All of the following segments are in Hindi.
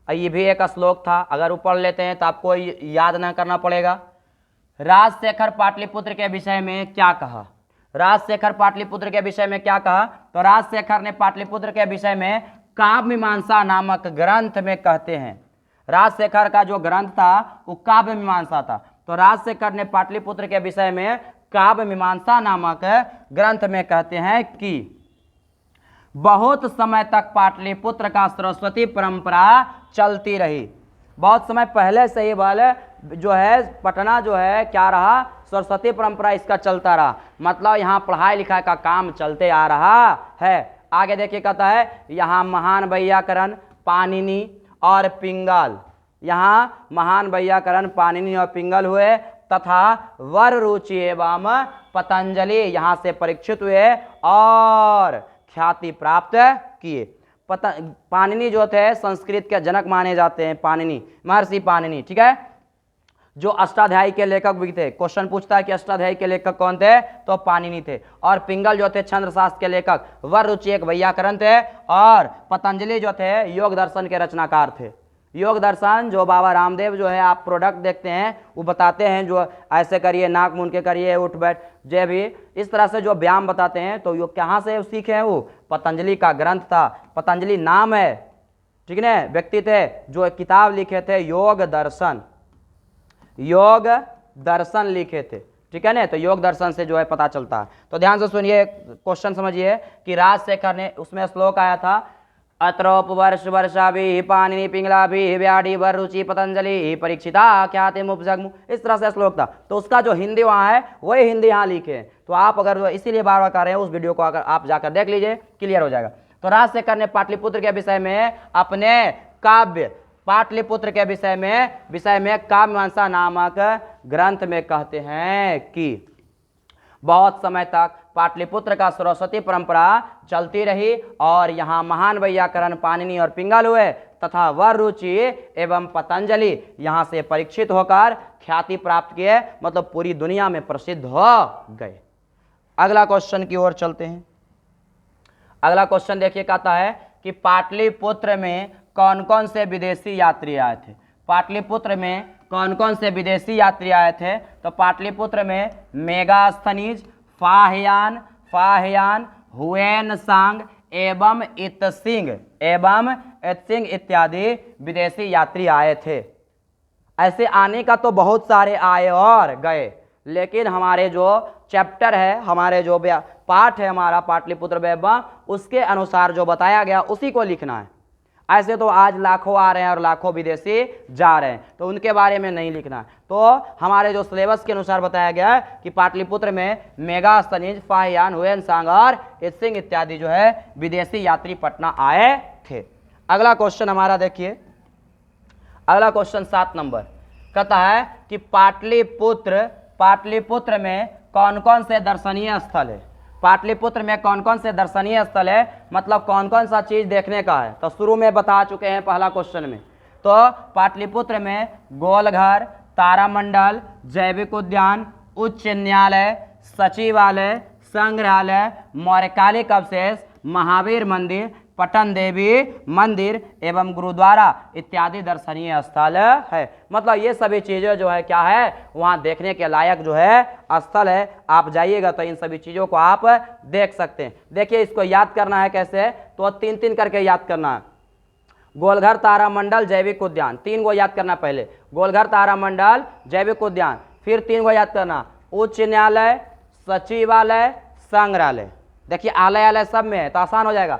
ये भी एक श्लोक था, अगर वो पढ़ लेते हैं तो आपको याद ना करना पड़ेगा। राजशेखर पाटलिपुत्र के विषय में क्या कहा? राजशेखर पाटलिपुत्र के विषय में क्या कहा? तो राजशेखर ने पाटलिपुत्र के विषय में काव्य मीमांसा नामक ग्रंथ में कहते हैं। राजशेखर का जो ग्रंथ था वो काव्य मीमांसा था। तो राजशेखर ने पाटलिपुत्र के विषय में काव्य मीमांसा नामक ग्रंथ में कहते हैं कि बहुत समय तक पाटलिपुत्र का सरस्वती परंपरा चलती रही। बहुत समय पहले से ही वाले जो है पटना जो है क्या रहा, सरस्वती परंपरा इसका चलता रहा, मतलब यहाँ पढ़ाई लिखाई का काम चलते आ रहा है। आगे देखिए कहता है यहाँ महान वैयाकरण पाणिनि और पिंगल, यहाँ महान वैयाकरण पाणिनि और पिंगल हुए तथा वर रुचि एवं पतंजलि यहाँ से परीक्षित हुए और ख्याति प्राप्त किए। पाणिनि जो थे संस्कृत के जनक माने जाते हैं, पाणिनि, महर्षि पाणिनि, ठीक है, जो अष्टाध्यायी के लेखक भी थे। क्वेश्चन पूछता है कि अष्टाध्यायी के लेखक कौन थे, तो पाणिनि थे। और पिंगल जो थे छंद शास्त्र के लेखक, वर रुचि एक वैयाकरण थे और पतंजलि जो थे योग दर्शन के रचनाकार थे। योग दर्शन जो बाबा रामदेव जो है आप प्रोडक्ट देखते हैं वो बताते हैं, जो ऐसे करिए, नाक मुन के करिए, उठ बैठ, जो भी इस तरह से जो व्यायाम बताते हैं, तो योग कहाँ से सीखे हैं? वो पतंजलि का ग्रंथ था। पतंजलि नाम है, ठीक है ना, व्यक्ति थे जो किताब लिखे थे योग दर्शन, योग दर्शन लिखे थे, ठीक है ना। तो योग दर्शन से जो है पता चलता है। तो ध्यान से सुनिए, क्वेश्चन समझिए कि राजशेखर ने, उसमें श्लोक आया था अत्रोपवर्ष वर्षा भी पाणिनि पिंगला भी व्याधि वर रुचि पतंजलि परीक्षिता ख्याति मुपजग्मु, इस तरह से श्लोक था। तो उसका जो हिंदी वहाँ है वही हिंदी यहाँ लिखे हैं। तो आप अगर इसीलिए बार बार कर रहे हैं, उस वीडियो को अगर आप जाकर देख लीजिए, क्लियर हो जाएगा। तो राजशेखर ने पाटलिपुत्र के विषय में अपने काव्य पाटलिपुत्र के विषय में काव्य मीमांसा नामक ग्रंथ में कहते हैं कि बहुत समय तक पाटलिपुत्र का सरस्वती परंपरा चलती रही और यहाँ महान वैयाकरण पाणिनि और पिंगल हुए तथा वर रुचि एवं पतंजलि यहाँ से परीक्षित होकर ख्याति प्राप्त किए, मतलब पूरी दुनिया में प्रसिद्ध हो गए। अगला क्वेश्चन की ओर चलते हैं। अगला क्वेश्चन देखिए, कहता है कि पाटलिपुत्र में कौन कौन से विदेशी यात्री आए थे? पाटलिपुत्र में कौन कौन से विदेशी यात्री आए थे? तो पाटलिपुत्र में मेगास्थनीज, फाहियान, हुएनसांग एवं इत्सिंग इत्यादि विदेशी यात्री आए थे। ऐसे आने का तो बहुत सारे आए और गए, लेकिन हमारे जो चैप्टर है, हमारे जो पाठ है हमारा पाटलिपुत्र वैभव, उसके अनुसार जो बताया गया उसी को लिखना है। ऐसे तो आज लाखों आ रहे हैं और लाखों विदेशी जा रहे हैं, तो उनके बारे में नहीं लिखना है। तो हमारे जो सिलेबस के अनुसार बताया गया है कि पाटलिपुत्र में मेगास्थनीज, फाहियान, हुएनसांग और इत्सिंग इत्यादि जो है विदेशी यात्री पटना आए थे। अगला क्वेश्चन हमारा देखिए, अगला क्वेश्चन 7 नंबर, कहता है कि पाटलिपुत्र में कौन कौन से दर्शनीय स्थल है? पाटलिपुत्र में कौन कौन से दर्शनीय स्थल है, मतलब कौन कौन सा चीज देखने का है? तो शुरू में बता चुके हैं पहला क्वेश्चन में। तो पाटलिपुत्र में गोलघर, तारामंडल, जैविक उद्यान, उच्च न्यायालय, सचिवालय, संग्रहालय, मौर्यकालिक अवशेष, महावीर मंदिर, पटन देवी मंदिर एवं गुरुद्वारा इत्यादि दर्शनीय स्थल है। मतलब ये सभी चीजें जो है क्या है, वहाँ देखने के लायक जो है स्थल है। आप जाइएगा तो इन सभी चीजों को आप देख सकते हैं। देखिए इसको याद करना है कैसे, तो 3-3 करके याद करना है। गोलघर, तारामंडल, जैविक उद्यान, 3 को याद करना पहले। गोलघर, तारामंडल, जैविक उद्यान, फिर 3 को याद करना, उच्च न्यायालय, सचिवालय, संग्रहालय। देखिए आलय सब में है तो आसान हो जाएगा।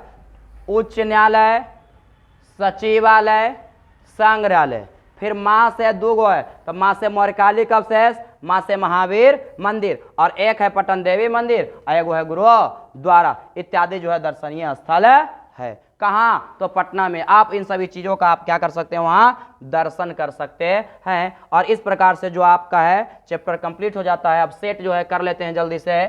उच्च न्यायालय, सचिवालय, संग्रहालय, फिर माँ से 2 गो है तो माँ से मौर्यकालिक अवशेष, माँ से महावीर मंदिर, और एक है पटन देवी मंदिर और एक है गुरुद्वारा इत्यादि जो है दर्शनीय स्थल है। कहाँ? तो पटना में। आप इन सभी चीज़ों का आप क्या कर सकते हैं, वहाँ दर्शन कर सकते हैं। और इस प्रकार से जो आपका है चैप्टर कंप्लीट हो जाता है। अब सेट जो है कर लेते हैं जल्दी से,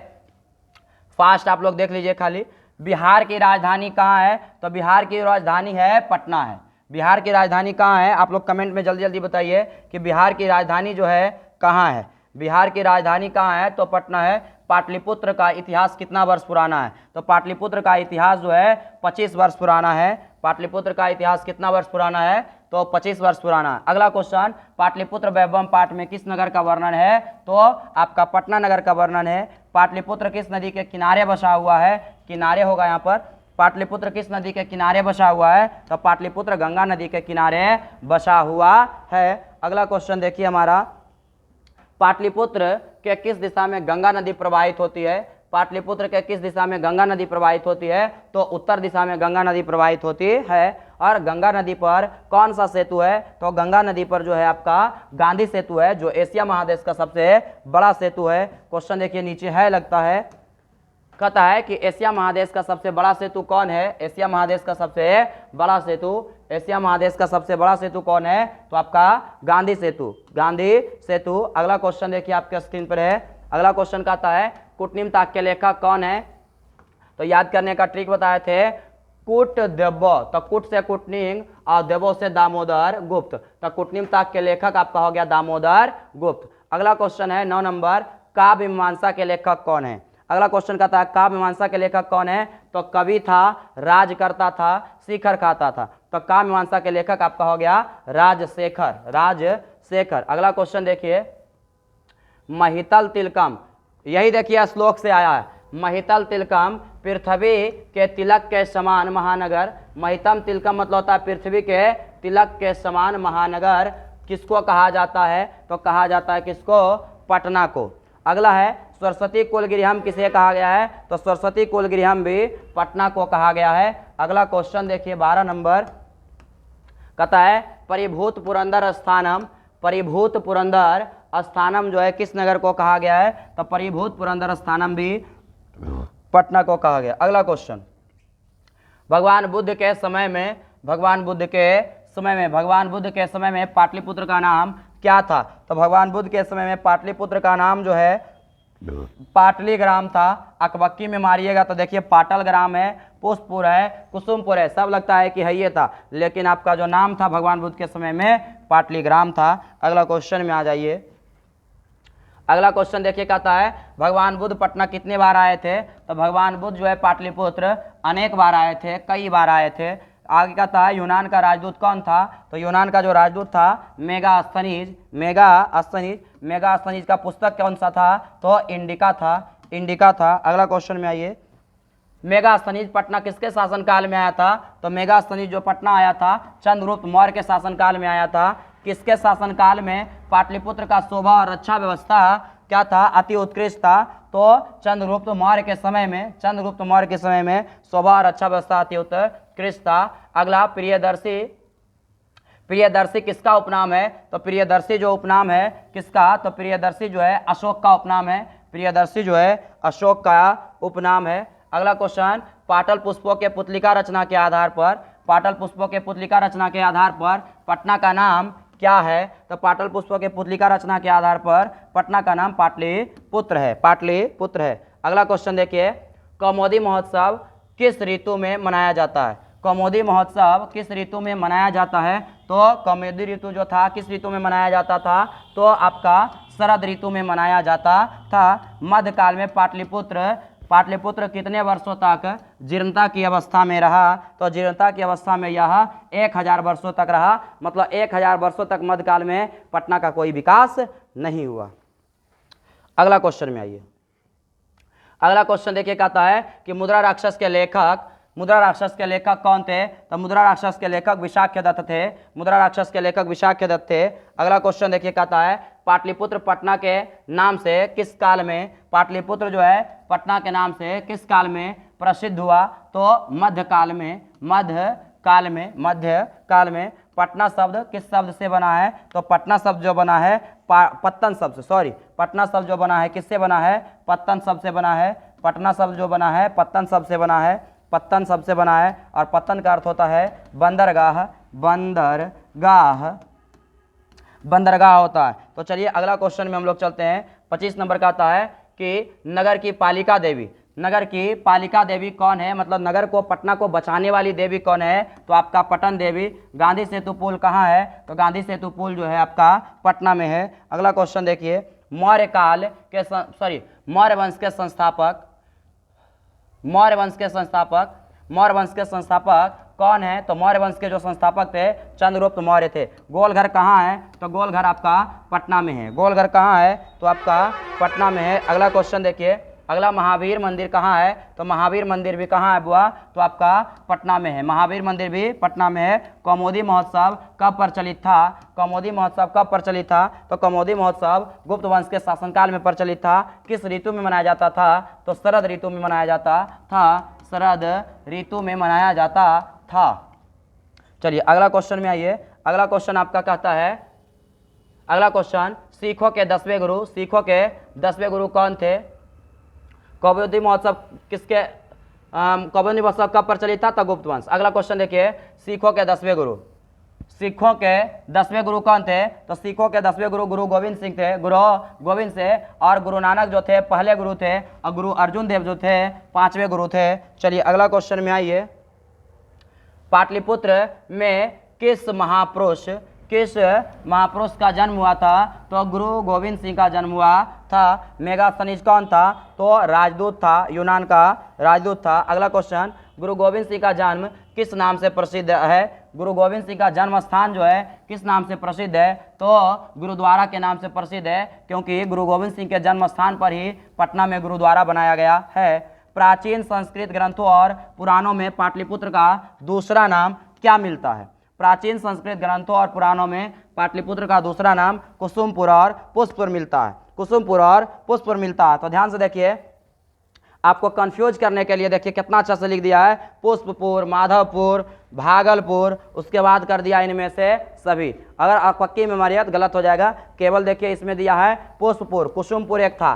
फास्ट आप लोग देख लीजिए खाली। बिहार की राजधानी कहाँ है? तो बिहार की राजधानी है पटना है। बिहार की राजधानी कहाँ है? आप लोग कमेंट में जल्दी जल्दी बताइए कि बिहार की राजधानी जो है कहाँ है। बिहार की राजधानी कहाँ है? तो पटना है। पाटलिपुत्र का इतिहास कितना वर्ष पुराना है? तो पाटलिपुत्र का इतिहास जो है 25 वर्ष पुराना है। पाटलिपुत्र का इतिहास कितना वर्ष पुराना है? तो 25 वर्ष पुराना है। अगला क्वेश्चन, पाटलिपुत्र वैभवम पाठ में किस नगर का वर्णन है? तो आपका पटना नगर का वर्णन है। पाटलिपुत्र किस नदी के किनारे बसा हुआ है? किनारे होगा यहाँ पर। पाटलिपुत्र किस नदी के किनारे बसा हुआ है? तो पाटलिपुत्र गंगा नदी के किनारे बसा हुआ है। अगला क्वेश्चन देखिए हमारा, पाटलिपुत्र के किस दिशा में गंगा नदी प्रवाहित होती है? पाटलिपुत्र के किस दिशा में गंगा नदी प्रवाहित होती है? तो उत्तर दिशा में गंगा नदी प्रवाहित होती है। और गंगा नदी पर कौन सा सेतु है? तो गंगा नदी पर जो है आपका गांधी सेतु है, जो एशिया महादेश का सबसे बड़ा सेतु है। क्वेश्चन देखिए नीचे है, लगता है, कहता है कि एशिया महादेश का सबसे बड़ा सेतु कौन है? एशिया महादेश का सबसे बड़ा सेतु, एशिया महादेश का सबसे बड़ा सेतु कौन है? तो आपका गांधी सेतु, गांधी सेतु। अगला क्वेश्चन देखिए आपके स्क्रीन पर है। अगला क्वेश्चन कहता है कूटनीम ताक के लेखक कौन है? तो याद करने का ट्रिक बताए थे, कूट देव, तो कूट से कूटनीम और देवो से दामोदर गुप्त, तो कूटनीम ताक के लेखक आपका हो गया दामोदर गुप्त। अगला क्वेश्चन है 9 नंबर, काव्य मीमांसा के लेखक कौन है? अगला क्वेश्चन कहता है काव्य मीमांसा के लेखक कौन है? तो कवि था, राज करता था, शिखर खाता था, तो काव्य मीमांसा के लेखक आपका हो गया राजशेखर, राजशेखर। अगला क्वेश्चन देखिए, महितल तिलकम, यही देखिए श्लोक से आया है, महितल तिलकम पृथ्वी के तिलक के समान महानगर। महितम तिलकम मतलब होता है पृथ्वी के तिलक के समान महानगर किसको कहा जाता है? तो कहा जाता है किसको? पटना को। अगला है सरस्वती कुलगृहम किसे कहा गया है? तो सरस्वती कुलगृहम भी पटना को कहा गया है। अगला क्वेश्चन देखिए 12 नंबर, कहता है परिभूत पुरंदर स्थानम, परिभूत पुरंदर स्थानम जो है किस नगर को कहा गया है? तो परिभूत पुरंदर स्थानम भी पटना को कहा गया। अगला क्वेश्चन, भगवान बुद्ध के समय में, भगवान बुद्ध के समय में, भगवान बुद्ध के समय में पाटलिपुत्र का नाम क्या था? तो भगवान बुद्ध के समय में पाटलिपुत्र का नाम जो है पाटली ग्राम था। अकबक्की में मारिएगा तो देखिए पाटल ग्राम है, पुष्पपुर है, कुसुमपुर है, सब लगता है कि है ये था, लेकिन आपका जो नाम था भगवान बुद्ध के समय में पाटली ग्राम था। अगला क्वेश्चन में आ जाइए। अगला क्वेश्चन देखिए, कहता है भगवान बुद्ध पटना कितने बार आए थे? तो भगवान बुद्ध जो है पाटलिपुत्र अनेक बार आए थे, कई बार आए थे। आगे कहता है यूनान का राजदूत कौन था? तो यूनान का जो राजदूत था मेगास्थनीज, मेगास्थनीज, मेगास्थनीज का पुस्तक कौन सा था? तो इंडिका था, इंडिका था। अगला क्वेश्चन में आइए, मेगास्थनीज पटना किसके शासनकाल में आया था? तो मेगास्थनीज जो पटना आया था चंद्रगुप्त मौर्य के शासनकाल में आया था। किसके शासनकाल में? पाटलिपुत्र का शोभा और रक्षा व्यवस्था क्या था? अति उत्कृष्ट था। तो चंद्रगुप्त मौर्य के समय में, चंद्रगुप्त मौर्य के समय में शोभा और रक्षा व्यवस्था अति उत्कृष्ट था। अगला प्रियदर्शी, प्रियदर्शी किसका उपनाम है? तो प्रियदर्शी जो उपनाम है किसका? तो प्रियदर्शी जो है अशोक का उपनाम है, प्रियदर्शी जो है अशोक का उपनाम है। अगला क्वेश्चन, पाटल पुष्पों के पुतलिका रचना के आधार पर, पाटल पुष्पों के पुतलिका रचना के आधार पर पटना का नाम क्या है? तो पाटल पुष्पों के पुतलिका रचना के आधार पर पटना का नाम पाटलिपुत्र है, पाटलिपुत्र है। अगला क्वेश्चन देखिए, कौमुदी महोत्सव किस ऋतु में मनाया जाता है? कौमुदी महोत्सव किस ऋतु में मनाया जाता है? तो कौमुदी ऋतु जो था किस ऋतु में मनाया जाता था? तो आपका शरद ऋतु में मनाया जाता था। मध्यकाल में पाटलिपुत्र, पाटलिपुत्र कितने वर्षों तक जीर्णता की अवस्था में रहा? तो जीर्णता की अवस्था में यह 1000 वर्षों तक रहा, मतलब 1000 वर्षों तक मध्यकाल में पटना का कोई विकास नहीं हुआ। अगला क्वेश्चन में आइए। अगला क्वेश्चन देखिए, कहता है कि मुद्रा राक्षस के लेखक, मुद्रा राक्षस के लेखक कौन थे? तो मुद्रा राक्षस के लेखक विशाख्य दत्त थे, मुद्रा राक्षस के लेखक विशाख्य दत्त थे। अगला क्वेश्चन देखिए, कहता है पाटलिपुत्र पटना के नाम से किस काल में, पाटलिपुत्र जो है पटना के नाम से किस काल में प्रसिद्ध हुआ? तो मध्यकाल में, मध्यकाल में, मध्यकाल में। पटना शब्द किस शब्द से बना है? तो पटना शब्द जो बना है पत्तन शब्द से, सॉरी, पटना शब्द जो बना है किससे बना है? पत्तन शब्द से बना है। पटना शब्द जो बना है पत्तन शब्द से बना है, पत्तन शब्द से बना है। और पत्तन का अर्थ होता है बंदरगाह, बंदरगाह, बंदरगाह होता है। तो चलिए अगला क्वेश्चन में हम लोग चलते हैं। 25 नंबर का आता है कि नगर की पालिका देवी, नगर की पालिका देवी कौन है? मतलब नगर को, पटना को बचाने वाली देवी कौन है? तो आपका पटन देवी। गांधी सेतु पुल कहाँ है? तो गांधी सेतु पुल जो है आपका पटना में है। अगला क्वेश्चन देखिए, मौर्य काल के, सॉरी, मौर्य वंश के संस्थापक, मौर्य वंश के संस्थापक, मौर्य वंश के संस्थापक कौन है? तो मौर्य वंश के जो संस्थापक थे चंद्रगुप्त मौर्य थे। गोलघर कहाँ है? तो गोलघर आपका पटना में है। गोलघर कहाँ है? तो आपका पटना में है। अगला क्वेश्चन देखिए, अगला महावीर मंदिर कहाँ है? तो महावीर मंदिर भी कहाँ है बुआ? तो आपका पटना में है। महावीर मंदिर भी पटना में है। कौमुदी महोत्सव कब प्रचलित था? कौमुदी महोत्सव कब प्रचलित था? तो कौमुदी महोत्सव गुप्त वंश के शासनकाल में प्रचलित था। किस ऋतु में मनाया जाता था? तो शरद ऋतु में मनाया जाता था। शरद ऋतु में मनाया जाता था। चलिए अगला क्वेश्चन में आइए। अगला क्वेश्चन आपका कहता है, अगला क्वेश्चन, सिखों के 10वें गुरु, सिखों के 10वें गुरु कौन थे? कौमुदी महोत्सव किसके कौमुदी महोत्सव कब प्रचलित था? तो गुप्त वंश। अगला क्वेश्चन देखिए, सिखों के 10वें गुरु, सिखों के 10वें गुरु कौन थे? तो सिखों के 10वें गुरु गुरु गोविंद सिंह थे, गुरु गोविंद से, और गुरु नानक जो थे पहले गुरु थे, और गुरु अर्जुन देव जो थे 5वें गुरु थे। चलिए अगला क्वेश्चन में आइए, पाटलिपुत्र में किस महापुरुष का जन्म हुआ था? तो गुरु गोविंद सिंह का जन्म हुआ था। मेगास्थनीज कौन था? तो राजदूत था, यूनान का राजदूत था। अगला क्वेश्चन, गुरु गोविंद सिंह का जन्म किस नाम से प्रसिद्ध है? गुरु गोविंद सिंह का जन्म स्थान जो है किस नाम से प्रसिद्ध है? तो गुरुद्वारा के नाम से प्रसिद्ध है, क्योंकि गुरु गोविंद सिंह के जन्म स्थान पर ही पटना में गुरुद्वारा बनाया गया है। प्राचीन संस्कृत ग्रंथों और पुराणों में पाटलिपुत्र का दूसरा नाम क्या मिलता है? प्राचीन संस्कृत ग्रंथों और पुराणों में पाटलिपुत्र का दूसरा नाम कुसुमपुर और पुष्पपुर मिलता है। कुसुमपुर और पुष्पपुर मिलता है। तो ध्यान से देखिए, आपको कंफ्यूज करने के लिए देखिए कितना अच्छा से लिख दिया है, पुष्पपुर, माधवपुर, भागलपुर, उसके बाद कर दिया इनमें से सभी। अगर आप पक्की मेमोरी है तो गलत हो जाएगा। केवल देखिए इसमें दिया है पुष्पपुर, कुसुमपुर एक था,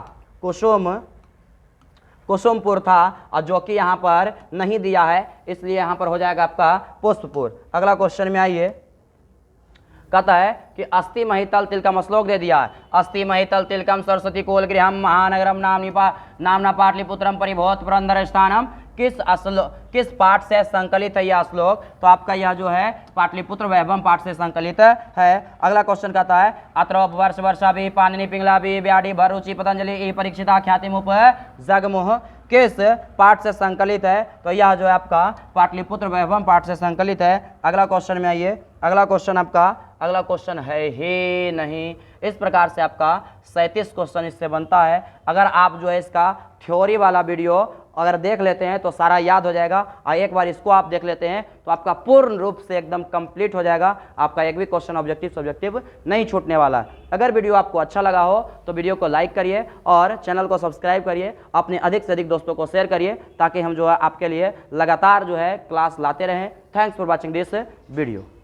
कुसुमपुर था, और जो कि यहाँ पर नहीं दिया है, इसलिए यहाँ पर हो जाएगा आपका पुष्पपुर। अगला क्वेश्चन में आइए, कहता है कि अस्ति महितल तिलकम, श्लोक दे दिया है, अस्ति महितल तिलकम सरस्वती कोल गृहम महानगरम नामना पाटलिपुत्रम परिभूत पुरंदर स्थानम। किस पाठ से संकलित है यह श्लोक? तो आपका यह जो है पाटलिपुत्र वैभवम पाठ से संकलित है। अगला क्वेश्चन कहता है, अत्र वर्ष वर्षा भी पाणिनि पिंगला भी व्याधि भरुचि पतंजलि ई परीक्षिता ख्यातिमुप जगमुह किस पाठ से संकलित है? तो यह जो है आपका पाटलिपुत्र वैभवम पाठ से संकलित है। अगला क्वेश्चन में आइए, अगला क्वेश्चन आपका, अगला क्वेश्चन है ही नहीं। इस प्रकार से आपका 37 क्वेश्चन इससे बनता है। अगर आप जो है इसका थ्योरी वाला वीडियो अगर देख लेते हैं तो सारा याद हो जाएगा, और एक बार इसको आप देख लेते हैं तो आपका पूर्ण रूप से एकदम कंप्लीट हो जाएगा। आपका एक भी क्वेश्चन ऑब्जेक्टिव सब्जेक्टिव नहीं छूटने वाला है। अगर वीडियो आपको अच्छा लगा हो तो वीडियो को लाइक करिए और चैनल को सब्सक्राइब करिए, अपने अधिक से अधिक दोस्तों को शेयर करिए, ताकि हम जो है आपके लिए लगातार जो है क्लास लाते रहें। Thanks for watching this video.